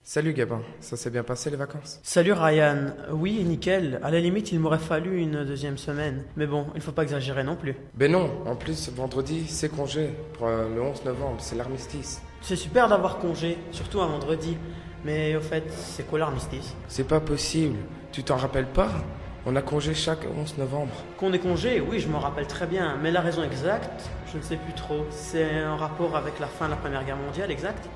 Salut Gabin, ça s'est bien passé les vacances? Salut Ryan, oui, nickel. À la limite, il m'aurait fallu une deuxième semaine. Mais bon, il faut pas exagérer non plus. Ben non, en plus vendredi c'est congé pour le 11 novembre, c'est l'armistice. C'est super d'avoir congé, surtout un vendredi. Mais au fait, c'est quoi l'armistice? C'est pas possible, tu t'en rappelles pas? On a congé chaque 11 novembre. Qu'on ait congé, oui, je m'en rappelle très bien. Mais la raison exacte, je ne sais plus trop. C'est en rapport avec la fin de la Première Guerre mondiale, exact?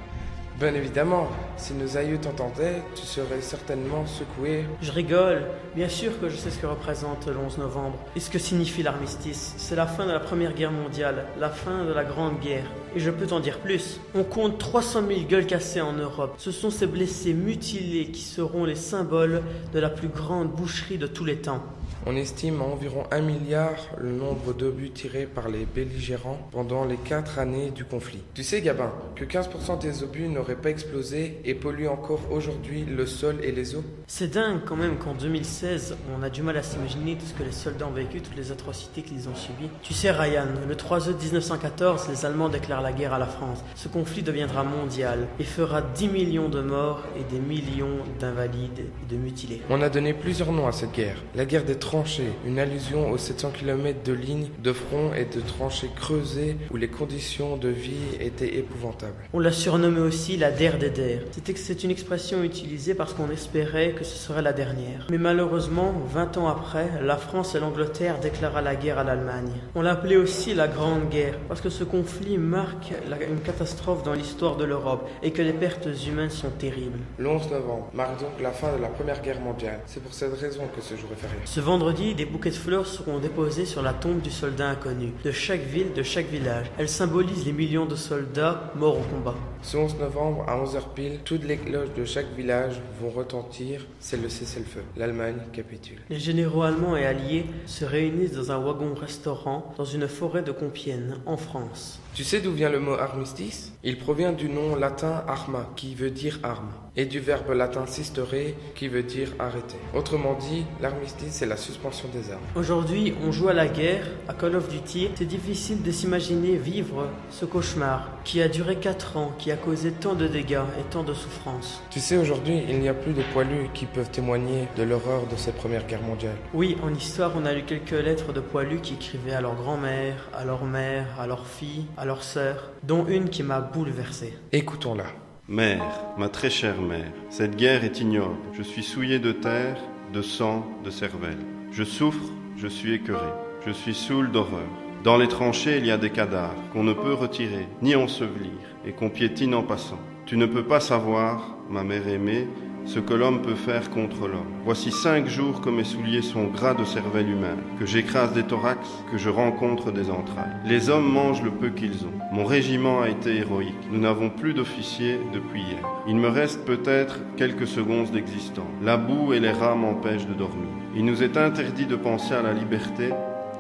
Bien évidemment, si nos aïeux t'entendaient, tu serais certainement secoué. Je rigole. Bien sûr que je sais ce que représente le 11 novembre. Et ce que signifie l'armistice. C'est la fin de la Première Guerre mondiale, la fin de la Grande Guerre. Et je peux t'en dire plus. On compte 300 000 gueules cassées en Europe. Ce sont ces blessés mutilés qui seront les symboles de la plus grande boucherie de tous les temps. On estime à environ 1 milliard le nombre d'obus tirés par les belligérants pendant les 4 années du conflit. Tu sais Gabin, que 15% des obus n'auraient pas explosé et polluent encore aujourd'hui le sol et les eaux? C'est dingue quand même qu'en 2016, on a du mal à s'imaginer tout ce que les soldats ont vécu, toutes les atrocités qu'ils ont subies. Tu sais Ryan, le 3 août 1914, les Allemands déclarent la guerre à la France. Ce conflit deviendra mondial et fera 10 millions de morts et des millions d'invalides et de mutilés. On a donné plusieurs noms à cette guerre. La guerre des tranchées, une allusion aux 700 km de lignes de front et de tranchées creusées où les conditions de vie étaient épouvantables. On l'a surnommée aussi la der des der. C'est une expression utilisée parce qu'on espérait que ce serait la dernière. Mais malheureusement, 20 ans après, la France et l'Angleterre déclarent la guerre à l'Allemagne. On l'appelait aussi la Grande Guerre parce que ce conflit marque une catastrophe dans l'histoire de l'Europe et que les pertes humaines sont terribles. Le 11 novembre marque donc la fin de la Première Guerre mondiale. C'est pour cette raison que ce jour est férié. Ce vendredi, des bouquets de fleurs seront déposés sur la tombe du soldat inconnu, de chaque ville, de chaque village. Elle symbolise les millions de soldats morts au combat. Ce 11 novembre, à 11h pile, toutes les cloches de chaque village vont retentir. C'est le cessez-le-feu. L'Allemagne capitule. Les généraux allemands et alliés se réunissent dans un wagon-restaurant dans une forêt de Compiègne, en France. Tu sais d'où vient le mot armistice? Il provient du nom latin arma, qui veut dire arme, et du verbe latin sistere, qui veut dire arrêter. Autrement dit, l'armistice, c'est la suspension des armes. Aujourd'hui, on joue à la guerre, à Call of Duty. C'est difficile de s'imaginer vivre ce cauchemar qui a duré 4 ans, qui a causé tant de dégâts et tant de souffrances. Tu sais, aujourd'hui, il n'y a plus de poilus qui peuvent témoigner de l'horreur de cette Première Guerre mondiale. Oui, en histoire, on a lu quelques lettres de poilus qui écrivaient à leur grand-mère, à leur mère, à leur fille, à leur sœur, dont une qui m'a bouleversé. Écoutons-la. Mère, ma très chère mère, cette guerre est ignoble. Je suis souillé de terre, de sang, de cervelle. Je souffre, je suis écœuré. Je suis saoul d'horreur. Dans les tranchées, il y a des cadavres qu'on ne peut retirer, ni ensevelir, et qu'on piétine en passant. Tu ne peux pas savoir, ma mère aimée, ce que l'homme peut faire contre l'homme. Voici 5 jours que mes souliers sont gras de cervelle humaine, que j'écrase des thorax, que je rencontre des entrailles. Les hommes mangent le peu qu'ils ont. Mon régiment a été héroïque. Nous n'avons plus d'officiers depuis hier. Il me reste peut-être quelques secondes d'existence. La boue et les rats m'empêchent de dormir. Il nous est interdit de penser à la liberté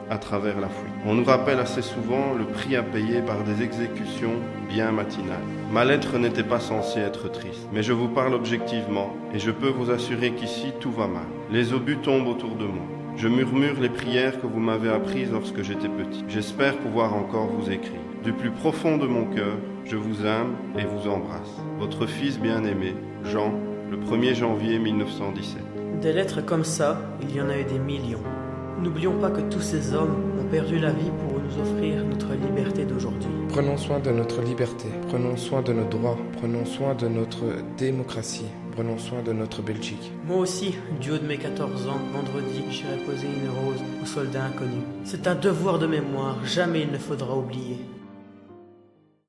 à travers la fuite. On nous rappelle assez souvent le prix à payer par des exécutions bien matinales. Ma lettre n'était pas censée être triste, mais je vous parle objectivement et je peux vous assurer qu'ici tout va mal. Les obus tombent autour de moi. Je murmure les prières que vous m'avez apprises lorsque j'étais petit. J'espère pouvoir encore vous écrire. Du plus profond de mon cœur, je vous aime et vous embrasse. Votre fils bien-aimé, Jean, le 1er janvier 1917. Des lettres comme ça, il y en a eu des millions. N'oublions pas que tous ces hommes ont perdu la vie pour nous offrir notre liberté d'aujourd'hui. Prenons soin de notre liberté, prenons soin de nos droits, prenons soin de notre démocratie, prenons soin de notre Belgique. Moi aussi, du haut de mes 14 ans, vendredi, j'irai poser une rose aux soldats inconnus. C'est un devoir de mémoire, jamais il ne faudra oublier.